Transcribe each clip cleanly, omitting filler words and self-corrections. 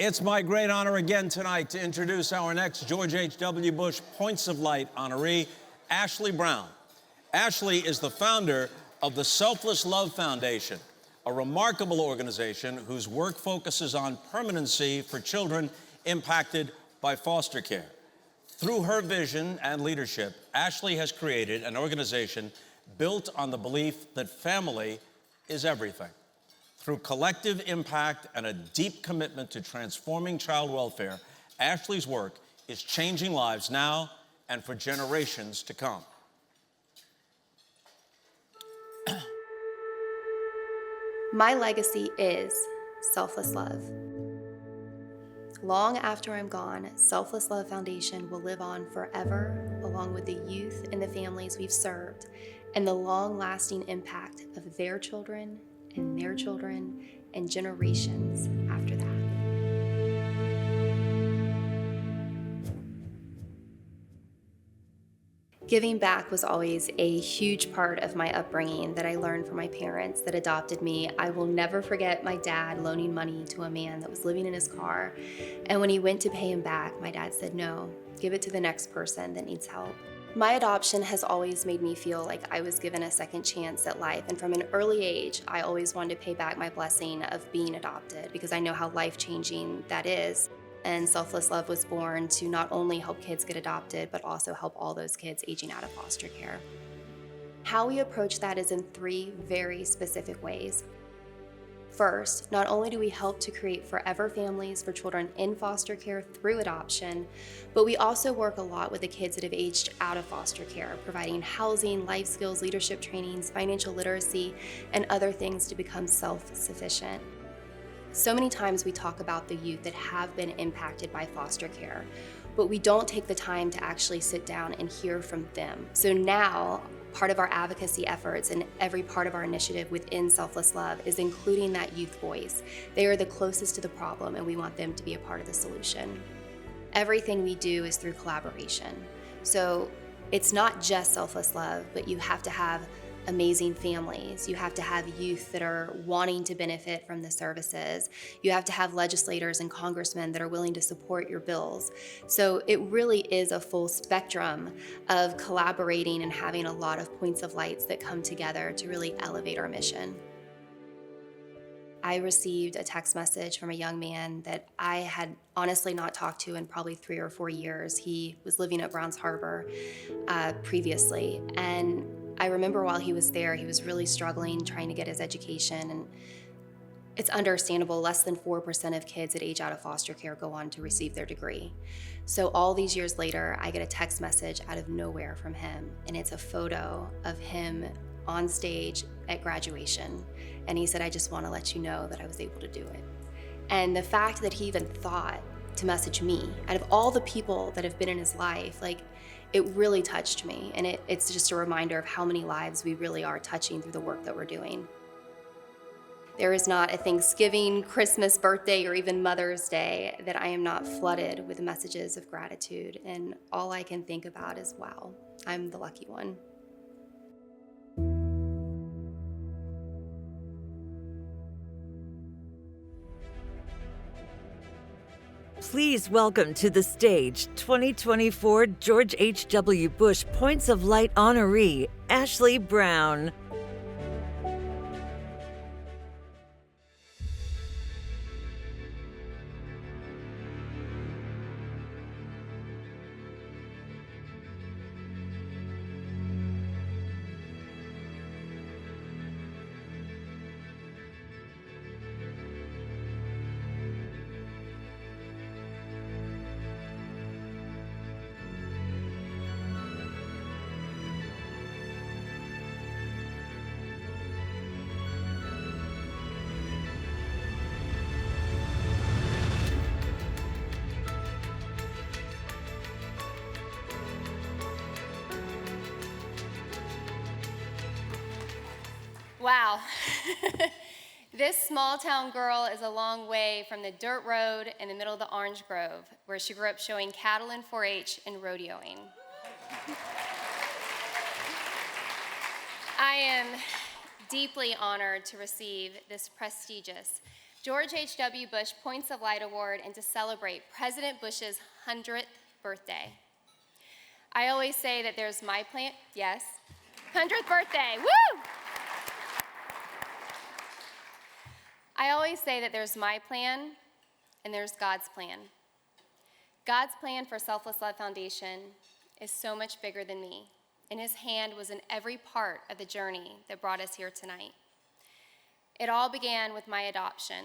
It's my great honor again tonight to introduce our next George H.W. Bush Points of Light honoree, Ashley Brown. Ashley is the founder of the Selfless Love Foundation, a remarkable organization whose work focuses on permanency for children impacted by foster care. Through her vision and leadership, Ashley has created an organization built on the belief that family is everything. Through collective impact and a deep commitment to transforming child welfare, Ashley's work is changing lives now and for generations to come. My legacy is selfless love. Long after I'm gone, Selfless Love Foundation will live on forever, along with the youth and the families we've served, and the long-lasting impact of their children and generations after that. Giving back was always a huge part of my upbringing that I learned from my parents that adopted me. I will never forget my dad loaning money to a man that was living in his car. And when he went to pay him back, my dad said, "No, give it to the next person that needs help." My adoption has always made me feel like I was given a second chance at life. And from an early age, I always wanted to pay back my blessing of being adopted because I know how life-changing that is. And Selfless Love was born to not only help kids get adopted, but also help all those kids aging out of foster care. How we approach that is in 3 very specific ways. First, not only do we help to create forever families for children in foster care through adoption, but we also work a lot with the kids that have aged out of foster care, providing housing, life skills, leadership trainings, financial literacy, and other things to become self-sufficient. So many times we talk about the youth that have been impacted by foster care, but we don't take the time to actually sit down and hear from them. So now, part of our advocacy efforts and every part of our initiative within Selfless Love is including that youth voice. They are the closest to the problem, and we want them to be a part of the solution. Everything we do is through collaboration. So it's not just Selfless Love, but you have to have amazing families. You have to have youth that are wanting to benefit from the services. You have to have legislators and congressmen that are willing to support your bills. So it really is a full spectrum of collaborating and having a lot of points of lights that come together to really elevate our mission. I received a text message from a young man that I had honestly not talked to in probably 3 or 4 years. He was living at Browns Harbor previously, and I remember while he was there, he was really struggling trying to get his education, and it's understandable, less than 4% of kids that age out of foster care go on to receive their degree. So all these years later, I get a text message out of nowhere from him, and it's a photo of him on stage at graduation. And he said, "I just want to let you know that I was able to do it." And the fact that he even thought to message me, out of all the people that have been in his life, like, it really touched me. And it's just a reminder of how many lives we really are touching through the work that we're doing. There is not a Thanksgiving, Christmas, birthday, or even Mother's Day that I am not flooded with messages of gratitude. And all I can think about is, wow, I'm the lucky one. Please welcome to the stage 2024 George H.W. Bush Points of Light honoree, Ashley Brown. Wow. This small town girl is a long way from the dirt road in the middle of the orange grove, where she grew up showing cattle in 4-H and rodeoing. I am deeply honored to receive this prestigious George H.W. Bush Points of Light Award and to celebrate President Bush's 100th birthday. I always say that there's my plan, yes, 100th birthday, woo! I always say that there's my plan and there's God's plan. God's plan for Selfless Love Foundation is so much bigger than me, and his hand was in every part of the journey that brought us here tonight. It all began with my adoption.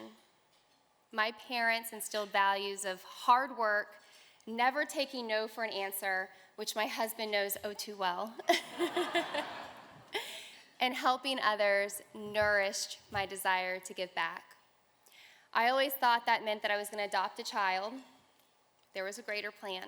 My parents instilled values of hard work, never taking no for an answer, which my husband knows oh too well, and helping others nourished my desire to give back. I always thought that meant that I was going to adopt a child. There was a greater plan.